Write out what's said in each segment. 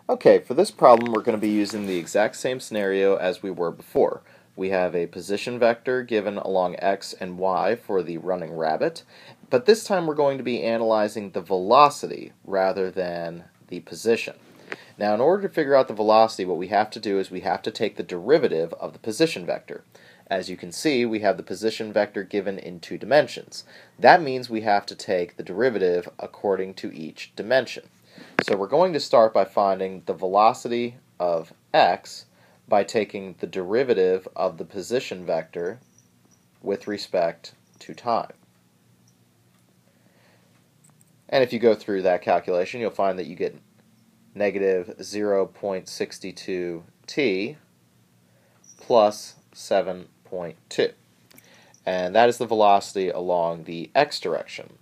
Okay, for this problem we're going to be using the exact same scenario as we were before. We have a position vector given along x and y for the running rabbit, but this time we're going to be analyzing the velocity rather than the position. Now, in order to figure out the velocity, what we have to do is we have to take the derivative of the position vector. As you can see, we have the position vector given in 2 dimensions. That means we have to take the derivative according to each dimension. So we're going to start by finding the velocity of x by taking the derivative of the position vector with respect to time. And if you go through that calculation, you'll find that you get negative 0.62 t plus 7.2. And that is the velocity along the x direction.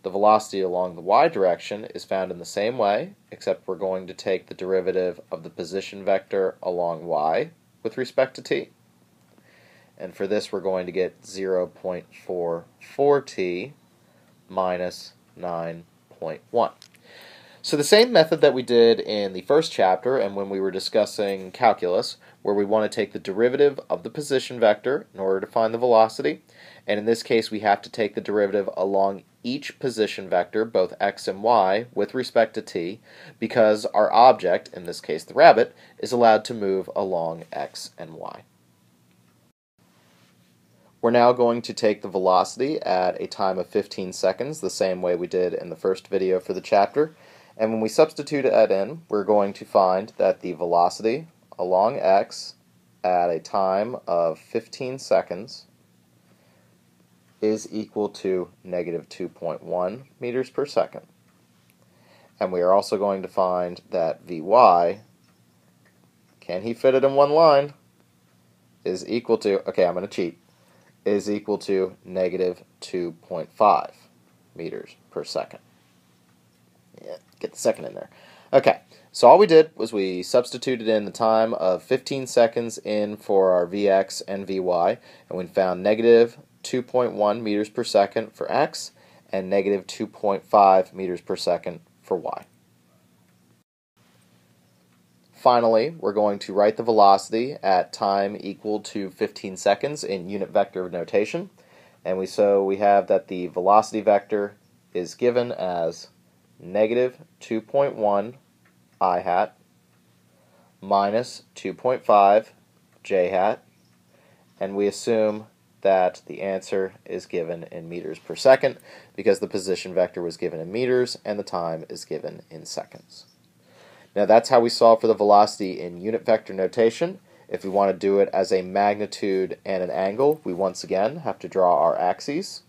The velocity along the y direction is found in the same way, except we're going to take the derivative of the position vector along y with respect to t. And for this we're going to get 0.44 t minus 9.1. So the same method that we did in the first chapter and when we were discussing calculus, where we want to take the derivative of the position vector in order to find the velocity, and in this case we have to take the derivative along each position vector, both x and y, with respect to t, because our object, in this case the rabbit, is allowed to move along x and y. We're now going to take the velocity at a time of 15 seconds, the same way we did in the first video for the chapter. And when we substitute it in, we're going to find that the velocity along x at a time of 15 seconds is equal to negative 2.1 meters per second. And we are also going to find that Vy, can he fit it in one line, is equal to, okay, I'm going to cheat, is equal to negative 2.5 meters per second. Yeah, get the second in there. Okay, so all we did was we substituted in the time of 15 seconds in for our Vx and Vy, and we found negative 2.1 meters per second for x and negative 2.5 meters per second for y. Finally, we're going to write the velocity at time equal to 15 seconds in unit vector notation, and we have that the velocity vector is given as negative 2.1 I hat minus 2.5 j hat, and we assume that the answer is given in meters per second because the position vector was given in meters and the time is given in seconds. Now that's how we solve for the velocity in unit vector notation. If we want to do it as a magnitude and an angle, we once again have to draw our axes.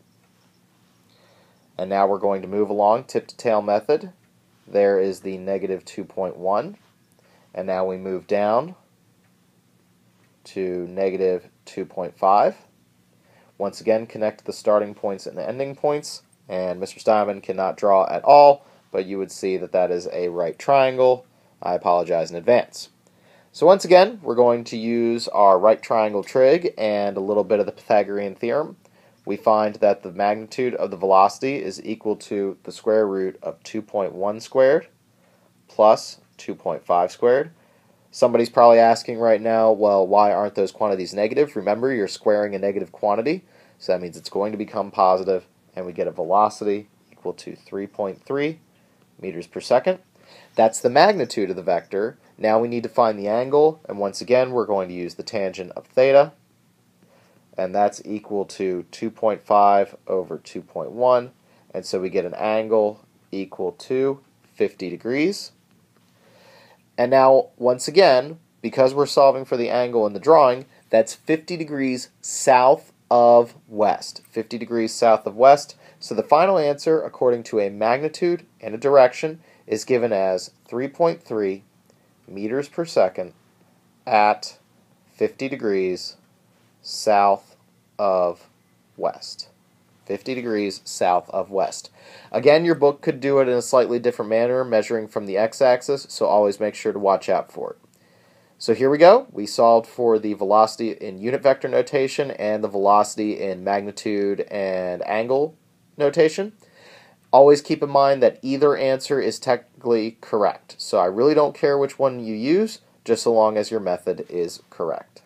And now we're going to move along tip to tail method. There is the negative 2.1, and now we move down to negative 2.5. Once again, connect the starting points and the ending points, and Mr. Steinman cannot draw at all, but you would see that that is a right triangle. I apologize in advance. So once again, we're going to use our right triangle trig and a little bit of the Pythagorean theorem. We find that the magnitude of the velocity is equal to the square root of 2.1 squared plus 2.5 squared. Somebody's probably asking right now, well, why aren't those quantities negative? Remember, you're squaring a negative quantity, so that means it's going to become positive, and we get a velocity equal to 3.3 meters per second. That's the magnitude of the vector. Now we need to find the angle, and once again, we're going to use the tangent of theta, and that's equal to 2.5 over 2.1, and so we get an angle equal to 50 degrees. And now, once again, because we're solving for the angle in the drawing, that's 50 degrees south of west. 50 degrees south of west. So the final answer, according to a magnitude and a direction, is given as 3.3 meters per second at 50 degrees south of west. 50 degrees south of west. Again, your book could do it in a slightly different manner, measuring from the x-axis, so always make sure to watch out for it. So here we go. We solved for the velocity in unit vector notation and the velocity in magnitude and angle notation. Always keep in mind that either answer is technically correct. So I really don't care which one you use, just so long as your method is correct.